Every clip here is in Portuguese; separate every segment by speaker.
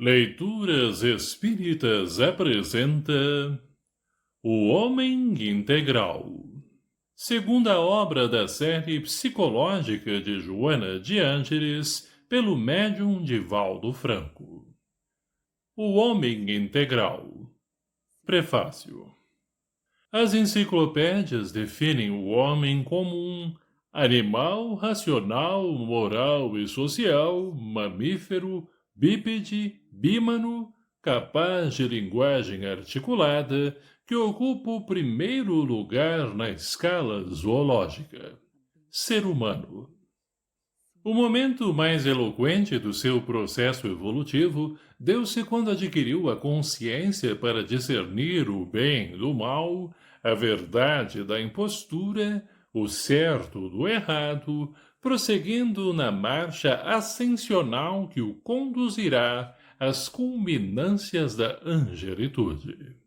Speaker 1: Leituras Espíritas apresenta O Homem Integral, segunda obra da série psicológica de Joana de Ângeles, pelo médium Divaldo Franco. O Homem Integral. Prefácio. As enciclopédias definem o homem como um animal racional, moral e social, mamífero, bípede, bímano, capaz de linguagem articulada, que ocupa o primeiro lugar na escala zoológica. Ser humano. O momento mais eloquente do seu processo evolutivo deu-se quando adquiriu a consciência para discernir o bem do mal, a verdade da impostura, o certo do errado, prosseguindo na marcha ascensional que o conduzirá às culminâncias da angelitude.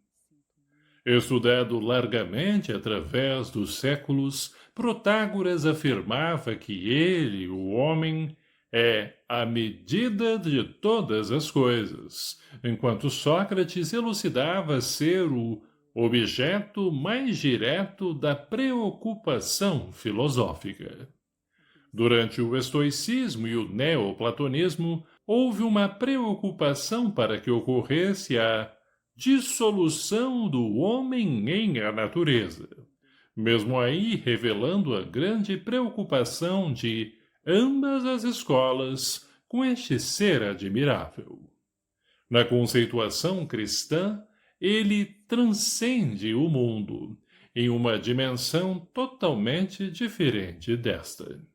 Speaker 1: Estudado largamente através dos séculos, Protágoras afirmava que ele, o homem, é a medida de todas as coisas, enquanto Sócrates elucidava ser o objeto mais direto da preocupação filosófica. Durante o estoicismo e o neoplatonismo, houve uma preocupação para que ocorresse a dissolução do homem em a natureza, mesmo aí revelando a grande preocupação de ambas as escolas com este ser admirável. Na conceituação cristã, ele transcende o mundo, em uma dimensão totalmente diferente desta.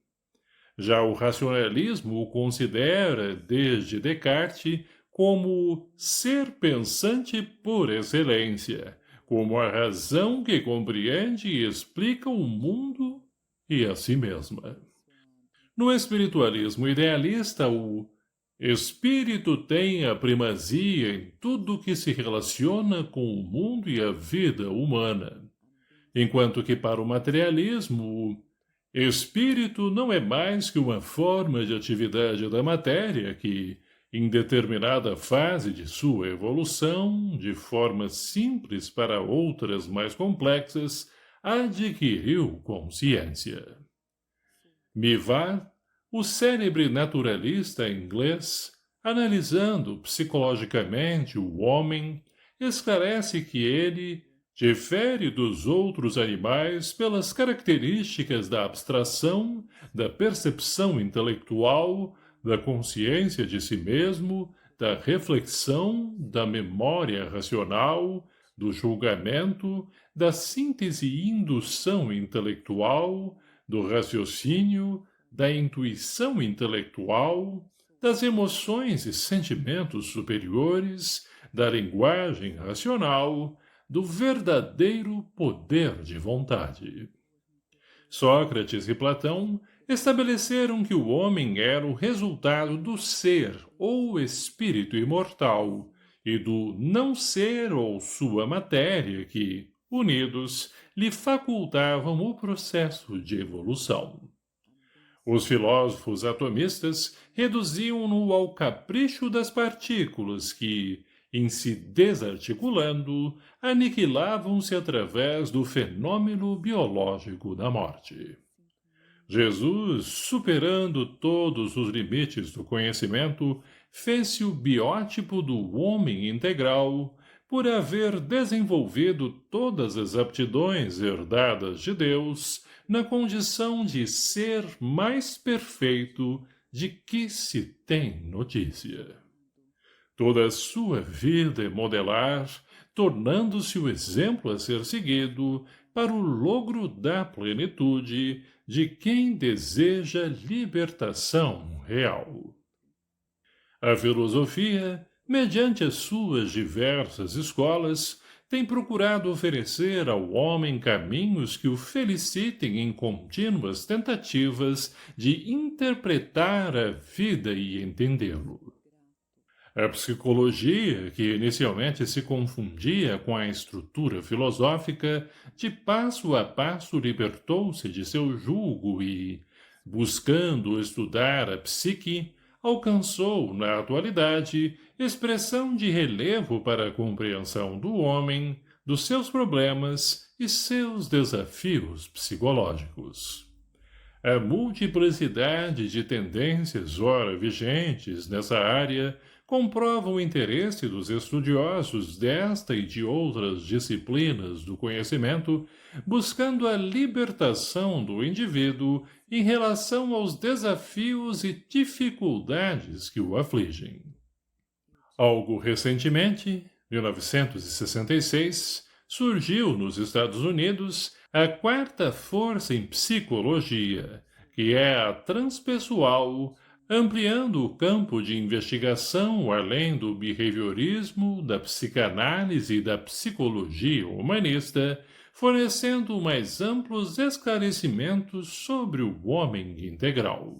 Speaker 1: Já o racionalismo o considera, desde Descartes, como ser pensante por excelência, como a razão que compreende e explica o mundo e a si mesma. No espiritualismo idealista, o espírito tem a primazia em tudo que se relaciona com o mundo e a vida humana, enquanto que para o materialismo, o espírito não é mais que uma forma de atividade da matéria que, em determinada fase de sua evolução, de forma simples para outras mais complexas, adquiriu consciência. Mivar, o célebre naturalista inglês, analisando psicologicamente o homem, esclarece que ele difere dos outros animais pelas características da abstração, da percepção intelectual, da consciência de si mesmo, da reflexão, da memória racional, do julgamento, da síntese e indução intelectual, do raciocínio, da intuição intelectual, das emoções e sentimentos superiores, da linguagem racional, do verdadeiro poder de vontade. Sócrates e Platão estabeleceram que o homem era o resultado do ser ou espírito imortal e do não ser ou sua matéria que, unidos, lhe facultavam o processo de evolução. Os filósofos atomistas reduziam-no ao capricho das partículas que, em se desarticulando, aniquilavam-se através do fenômeno biológico da morte. Jesus, superando todos os limites do conhecimento, fez-se o biótipo do homem integral, por haver desenvolvido todas as aptidões herdadas de Deus na condição de ser mais perfeito de que se tem notícia. Toda a sua vida é modelar, tornando-se o exemplo a ser seguido para o logro da plenitude de quem deseja libertação real. A filosofia, mediante as suas diversas escolas, tem procurado oferecer ao homem caminhos que o felicitem em contínuas tentativas de interpretar a vida e entendê-lo. A psicologia, que inicialmente se confundia com a estrutura filosófica, de passo a passo libertou-se de seu jugo e, buscando estudar a psique, alcançou, na atualidade, expressão de relevo para a compreensão do homem, dos seus problemas e seus desafios psicológicos. A multiplicidade de tendências ora vigentes nessa área comprova o interesse dos estudiosos desta e de outras disciplinas do conhecimento, buscando a libertação do indivíduo em relação aos desafios e dificuldades que o afligem. Algo recentemente, 1966, surgiu nos Estados Unidos a quarta força em psicologia, que é a transpessoal, ampliando o campo de investigação além do behaviorismo, da psicanálise e da psicologia humanista, fornecendo mais amplos esclarecimentos sobre o homem integral.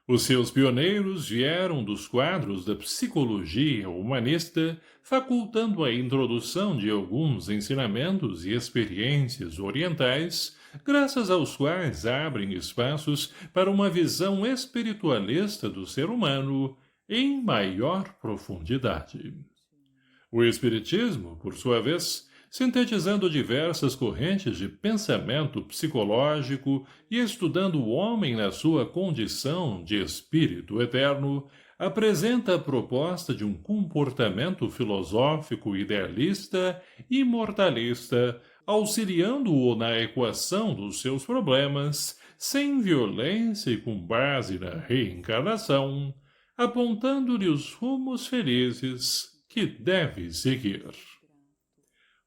Speaker 1: Os seus pioneiros vieram dos quadros da psicologia humanista, facultando a introdução de alguns ensinamentos e experiências orientais, graças aos quais abrem espaços para uma visão espiritualista do ser humano em maior profundidade. O Espiritismo, por sua vez, sintetizando diversas correntes de pensamento psicológico e estudando o homem na sua condição de espírito eterno, apresenta a proposta de um comportamento filosófico idealista e imortalista, auxiliando-o na equação dos seus problemas, sem violência e com base na reencarnação, apontando-lhe os rumos felizes que deve seguir.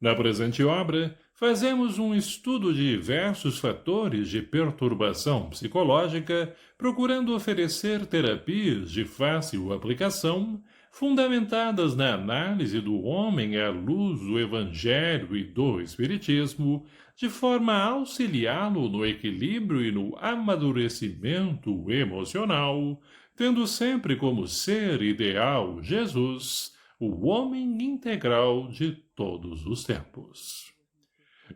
Speaker 1: Na presente obra, fazemos um estudo de diversos fatores de perturbação psicológica, procurando oferecer terapias de fácil aplicação, fundamentadas na análise do homem à luz do Evangelho e do Espiritismo, de forma a auxiliá-lo no equilíbrio e no amadurecimento emocional, tendo sempre como ser ideal Jesus, o homem integral de todos os tempos.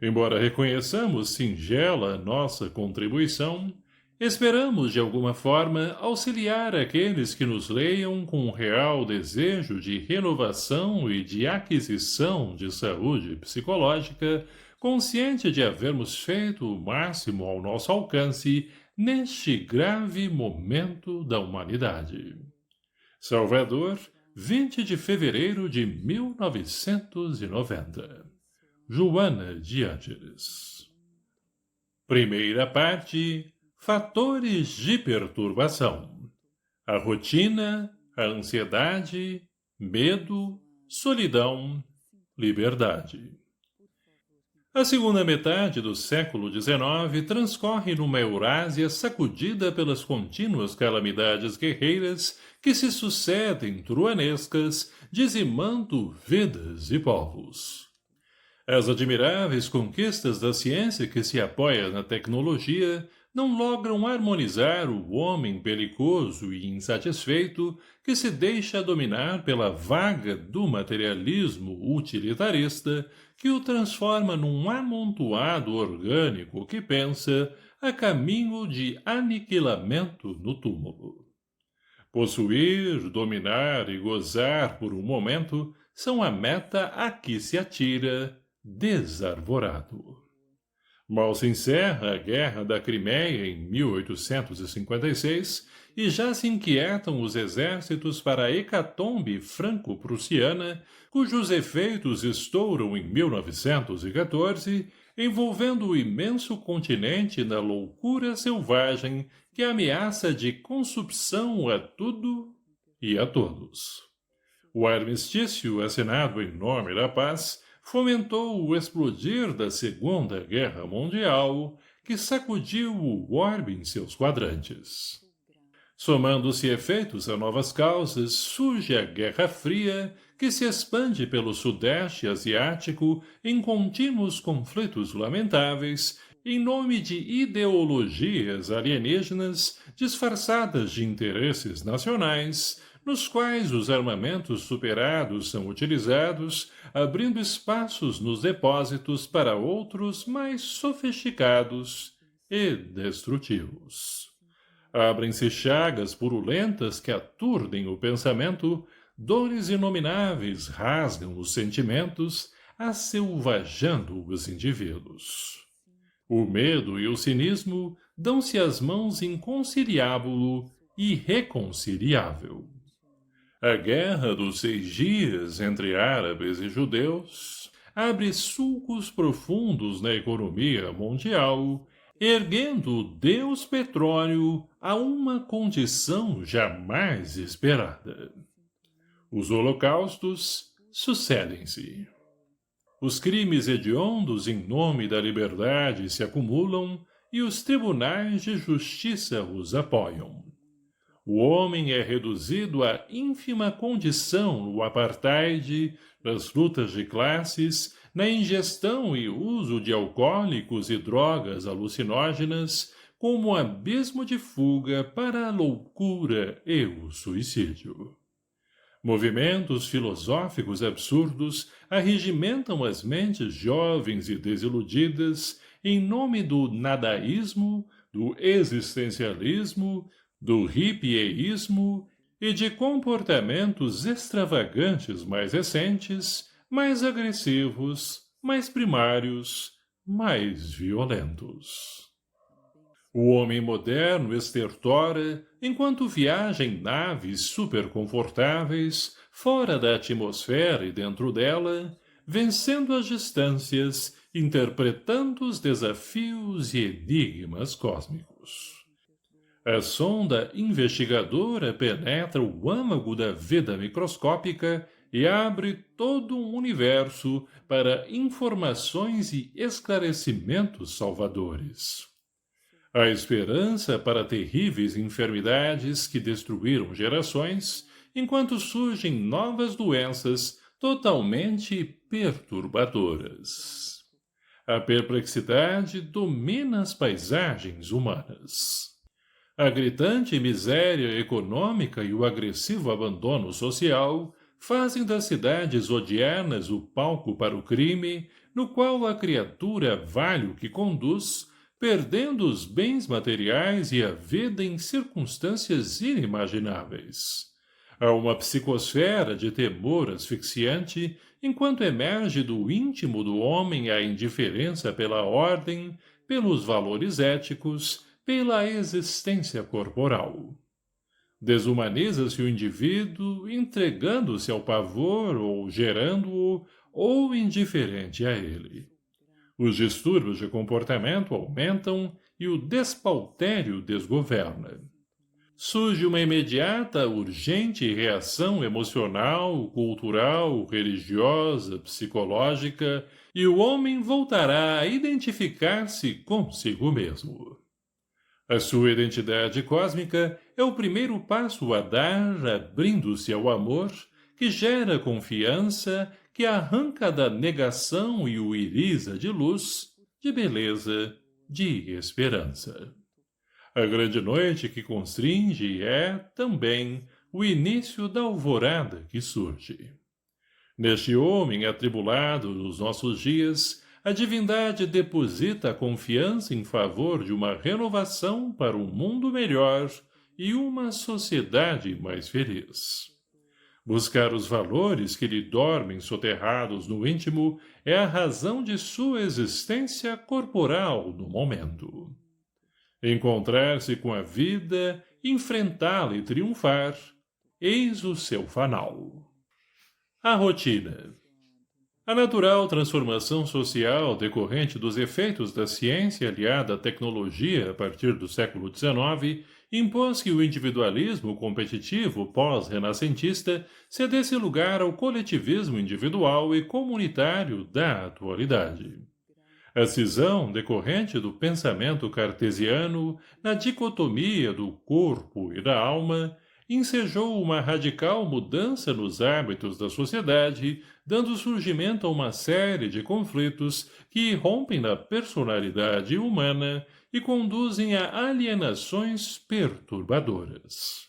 Speaker 1: Embora reconheçamos singela nossa contribuição, esperamos de alguma forma auxiliar aqueles que nos leiam com um real desejo de renovação e de aquisição de saúde psicológica, consciente de havermos feito o máximo ao nosso alcance neste grave momento da humanidade. Salvador, 20 de fevereiro de 1990. Joana de Ângeles. Primeira parte. Fatores de perturbação. A rotina, a ansiedade, medo, solidão, liberdade. A segunda metade do século XIX transcorre numa Eurásia sacudida pelas contínuas calamidades guerreiras que se sucedem truanescas, dizimando vidas e povos. As admiráveis conquistas da ciência que se apoia na tecnologia não logram harmonizar o homem belicoso e insatisfeito que se deixa dominar pela vaga do materialismo utilitarista que o transforma num amontoado orgânico que pensa a caminho de aniquilamento no túmulo. Possuir, dominar e gozar por um momento são a meta a que se atira, desarvorado. Mal se encerra a Guerra da Crimeia em 1856 e já se inquietam os exércitos para a hecatombe franco-prussiana, cujos efeitos estouram em 1914, envolvendo o imenso continente na loucura selvagem que ameaça de consubção a tudo e a todos. O armistício assinado em nome da paz fomentou o explodir da Segunda Guerra Mundial, que sacudiu o orbe em seus quadrantes. Somando-se efeitos a novas causas, surge a Guerra Fria, que se expande pelo Sudeste Asiático em contínuos conflitos lamentáveis, em nome de ideologias alienígenas disfarçadas de interesses nacionais, nos quais os armamentos superados são utilizados, abrindo espaços nos depósitos para outros mais sofisticados e destrutivos. Abrem-se chagas purulentas que aturdem o pensamento, dores inomináveis rasgam os sentimentos, asselvajando os indivíduos. O medo e o cinismo dão-se as mãos inconciliábulo e irreconciliável. A guerra dos 6 dias entre árabes e judeus abre sulcos profundos na economia mundial, erguendo o deus petróleo a uma condição jamais esperada. Os holocaustos sucedem-se. Os crimes hediondos em nome da liberdade se acumulam e os tribunais de justiça os apoiam. O homem é reduzido à ínfima condição no apartheid, nas lutas de classes, na ingestão e uso de alcoólicos e drogas alucinógenas, como um abismo de fuga para a loucura e o suicídio. Movimentos filosóficos absurdos arregimentam as mentes jovens e desiludidas em nome do nadaísmo, do existencialismo, do hippieísmo e de comportamentos extravagantes mais recentes, mais agressivos, mais primários, mais violentos. O homem moderno estertora enquanto viaja em naves superconfortáveis, fora da atmosfera e dentro dela, vencendo as distâncias, interpretando os desafios e enigmas cósmicos. A sonda investigadora penetra o âmago da vida microscópica e abre todo um universo para informações e esclarecimentos salvadores. A esperança para terríveis enfermidades que destruíram gerações, enquanto surgem novas doenças totalmente perturbadoras. A perplexidade domina as paisagens humanas. A gritante miséria econômica e o agressivo abandono social fazem das cidades odianas o palco para o crime, no qual a criatura vale o que conduz, perdendo os bens materiais e a vida em circunstâncias inimagináveis. Há uma psicosfera de temor asfixiante, enquanto emerge do íntimo do homem a indiferença pela ordem, pelos valores éticos, pela existência corporal. Desumaniza-se o indivíduo, entregando-se ao pavor ou gerando-o, ou indiferente a ele. Os distúrbios de comportamento aumentam e o despautério desgoverna. Surge uma imediata, urgente reação emocional, cultural, religiosa, psicológica, e o homem voltará a identificar-se consigo mesmo. A sua identidade cósmica é o primeiro passo a dar, abrindo-se ao amor, que gera confiança, que arranca da negação e o iriza de luz, de beleza, de esperança. A grande noite que constringe é, também, o início da alvorada que surge. Neste homem atribulado dos nossos dias, a divindade deposita a confiança em favor de uma renovação para um mundo melhor e uma sociedade mais feliz. Buscar os valores que lhe dormem soterrados no íntimo é a razão de sua existência corporal no momento. Encontrar-se com a vida, enfrentá-la e triunfar, eis o seu fanal. A rotina. A natural transformação social decorrente dos efeitos da ciência aliada à tecnologia a partir do século XIX impôs que o individualismo competitivo pós-renascentista cedesse lugar ao coletivismo individual e comunitário da atualidade. A cisão decorrente do pensamento cartesiano na dicotomia do corpo e da alma ensejou uma radical mudança nos hábitos da sociedade, dando surgimento a uma série de conflitos que irrompem na personalidade humana e conduzem a alienações perturbadoras.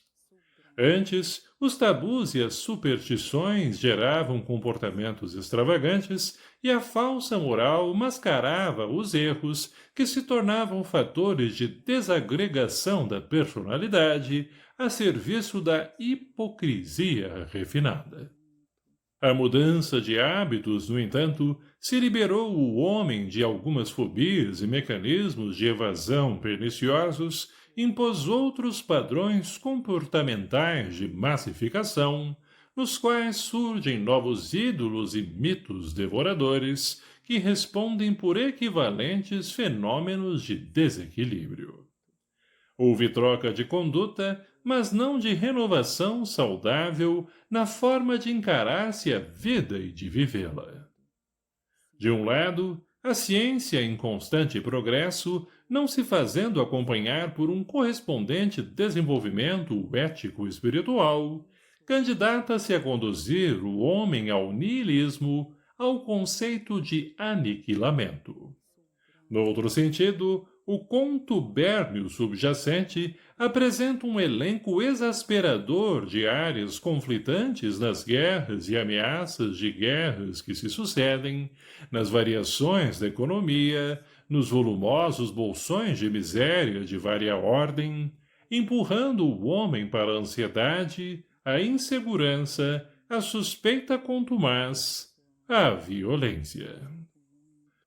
Speaker 1: Antes, Os tabus e as superstições geravam comportamentos extravagantes e a falsa moral mascarava os erros que se tornavam fatores de desagregação da personalidade a serviço da hipocrisia refinada. A mudança de hábitos, no entanto, se liberou o homem de algumas fobias e mecanismos de evasão perniciosos, impôs outros padrões comportamentais de massificação, nos quais surgem novos ídolos e mitos devoradores que respondem por equivalentes fenômenos de desequilíbrio. Houve troca de conduta, mas não de renovação saudável na forma de encarar-se a vida e de vivê-la. De um lado, a ciência em constante progresso, não se fazendo acompanhar por um correspondente desenvolvimento ético-espiritual, candidata-se a conduzir o homem ao niilismo, ao conceito de aniquilamento. No outro sentido, o contubérnio subjacente apresenta um elenco exasperador de áreas conflitantes nas guerras e ameaças de guerras que se sucedem, nas variações da economia, nos volumosos bolsões de miséria de vária ordem, empurrando o homem para a ansiedade, a insegurança, a suspeita contumaz, a violência.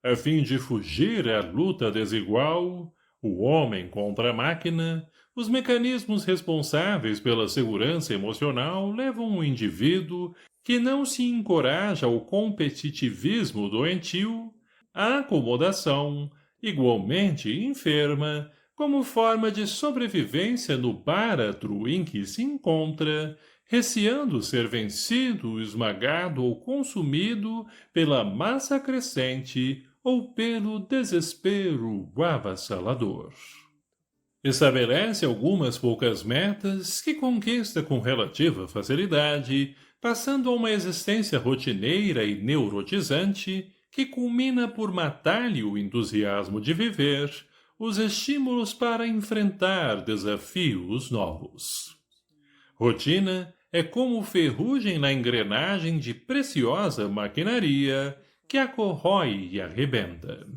Speaker 1: A fim de fugir à luta desigual, o homem contra a máquina, os mecanismos responsáveis pela segurança emocional levam o indivíduo que não se encoraja ao competitivismo doentio, à acomodação, igualmente enferma, como forma de sobrevivência no báratro em que se encontra, receando ser vencido, esmagado ou consumido pela massa crescente ou pelo desespero avassalador. Estabelece algumas poucas metas que conquista com relativa facilidade, passando a uma existência rotineira e neurotizante que culmina por matar-lhe o entusiasmo de viver, os estímulos para enfrentar desafios novos. Rotina é como ferrugem na engrenagem de preciosa maquinaria que a corrói e arrebenta.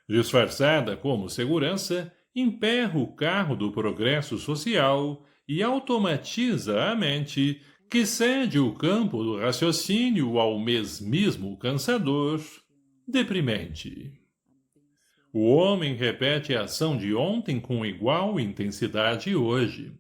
Speaker 1: Disfarçada como segurança, emperra o carro do progresso social e automatiza a mente, que cede o campo do raciocínio ao mesmismo cansador, deprimente. O homem repete a ação de ontem com igual intensidade hoje.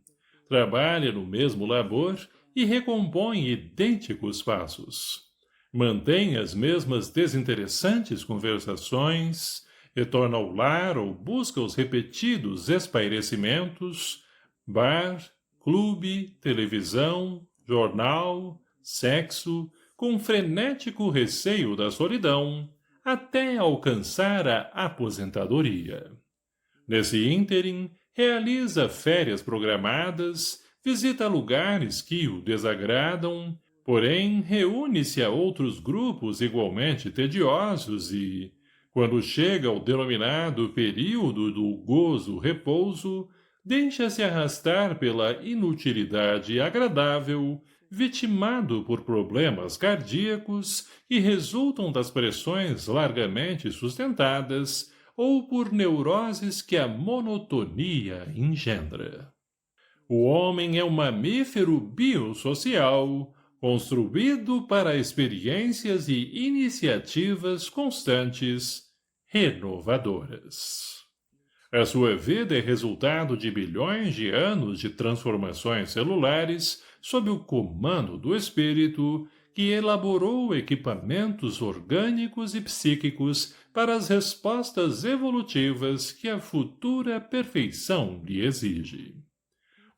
Speaker 1: Trabalha no mesmo labor e recompõe idênticos passos. Mantém as mesmas desinteressantes conversações, retorna ao lar ou busca os repetidos espairecimentos, bar, clube, televisão, jornal, sexo, com frenético receio da solidão, até alcançar a aposentadoria. Nesse ínterim, realiza férias programadas, visita lugares que o desagradam, porém reúne-se a outros grupos igualmente tediosos e, quando chega ao denominado período do gozo-repouso, deixa-se arrastar pela inutilidade agradável, vitimado por problemas cardíacos que resultam das pressões largamente sustentadas ou por neuroses que a monotonia engendra. O homem é um mamífero biosocial, construído para experiências e iniciativas constantes, renovadoras. A sua vida é resultado de bilhões de anos de transformações celulares sob o comando do espírito que elaborou equipamentos orgânicos e psíquicos para as respostas evolutivas que a futura perfeição lhe exige.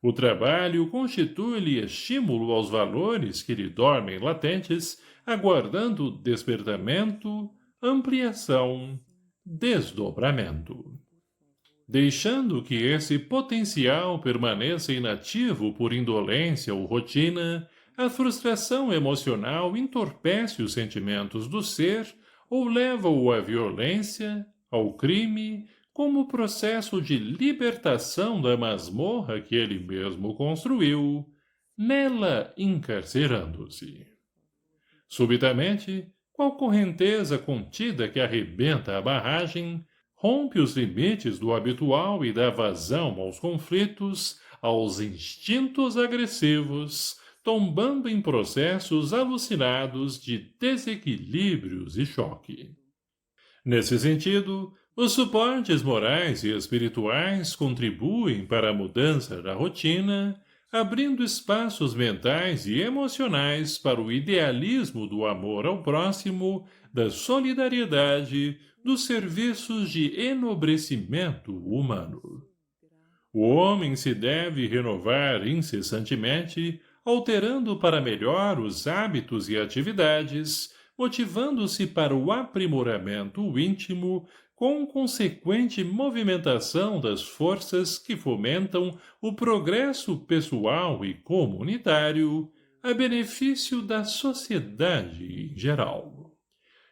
Speaker 1: O trabalho constitui-lhe estímulo aos valores que lhe dormem latentes, aguardando despertamento, ampliação, desdobramento. Deixando que esse potencial permaneça inativo por indolência ou rotina, a frustração emocional entorpece os sentimentos do ser ou leva-o à violência, ao crime, como processo de libertação da masmorra que ele mesmo construiu, nela encarcerando-se. Subitamente, qual correnteza contida que arrebenta a barragem, rompe os limites do habitual e dá vazão aos conflitos, aos instintos agressivos, tombando em processos alucinados de desequilíbrios e choque. Nesse sentido, os suportes morais e espirituais contribuem para a mudança da rotina, abrindo espaços mentais e emocionais para o idealismo do amor ao próximo, da solidariedade, dos serviços de enobrecimento humano. O homem se deve renovar incessantemente, alterando para melhor os hábitos e atividades, motivando-se para o aprimoramento íntimo, com consequente movimentação das forças que fomentam o progresso pessoal e comunitário, a benefício da sociedade em geral.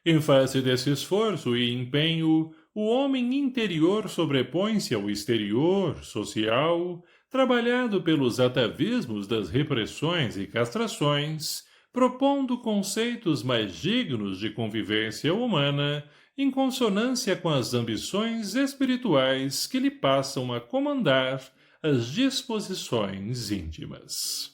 Speaker 1: Em face desse esforço e empenho, o homem interior sobrepõe-se ao exterior, social, trabalhado pelos atavismos das repressões e castrações, propondo conceitos mais dignos de convivência humana, em consonância com as ambições espirituais que lhe passam a comandar as disposições íntimas.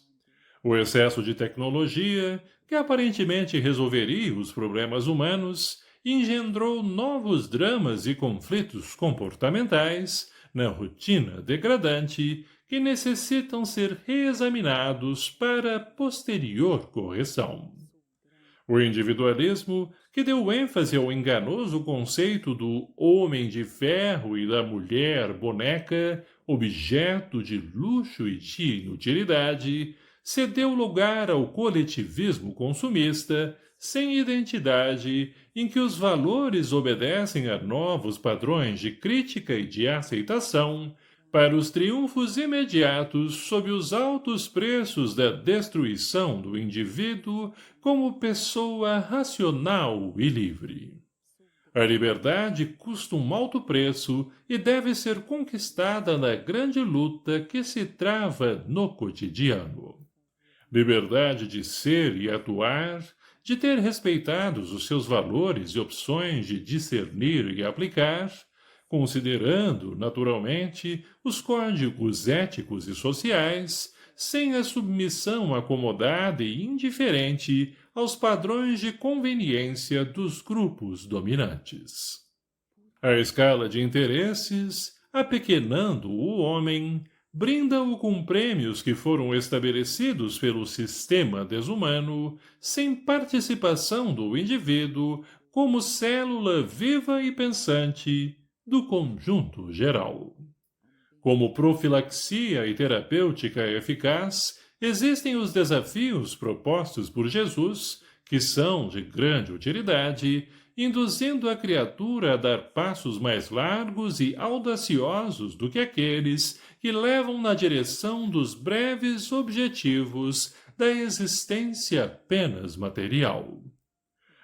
Speaker 1: O excesso de tecnologia, que aparentemente resolveria os problemas humanos, engendrou novos dramas e conflitos comportamentais na rotina degradante que necessitam ser reexaminados para posterior correção. O individualismo, que deu ênfase ao enganoso conceito do homem de ferro e da mulher boneca, objeto de luxo e de inutilidade, cedeu lugar ao coletivismo consumista, sem identidade, em que os valores obedecem a novos padrões de crítica e de aceitação, para os triunfos imediatos sob os altos preços da destruição do indivíduo como pessoa racional e livre. A liberdade custa um alto preço e deve ser conquistada na grande luta que se trava no cotidiano. Liberdade de ser e atuar, de ter respeitados os seus valores e opções de discernir e aplicar, considerando, naturalmente, os códigos éticos e sociais, sem a submissão acomodada e indiferente aos padrões de conveniência dos grupos dominantes. A escala de interesses, apequenando o homem, brinda-o com prêmios que foram estabelecidos pelo sistema desumano, sem participação do indivíduo como célula viva e pensante do conjunto geral. Como profilaxia e terapêutica eficaz, existem os desafios propostos por Jesus, que são de grande utilidade, induzindo a criatura a dar passos mais largos e audaciosos do que aqueles que levam na direção dos breves objetivos da existência apenas material.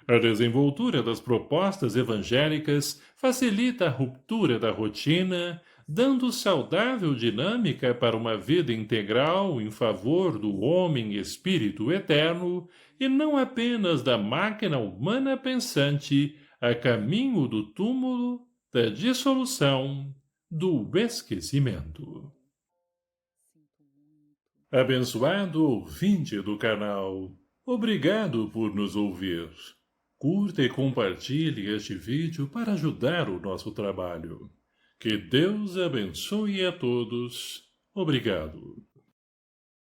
Speaker 1: A desenvoltura das propostas evangélicas facilita a ruptura da rotina, dando saudável dinâmica para uma vida integral em favor do homem espírito eterno e não apenas da máquina humana pensante a caminho do túmulo, da dissolução, do esquecimento. Abençoado ouvinte do canal, obrigado por nos ouvir. Curta e compartilhe este vídeo para ajudar o nosso trabalho. Que Deus abençoe a todos. Obrigado.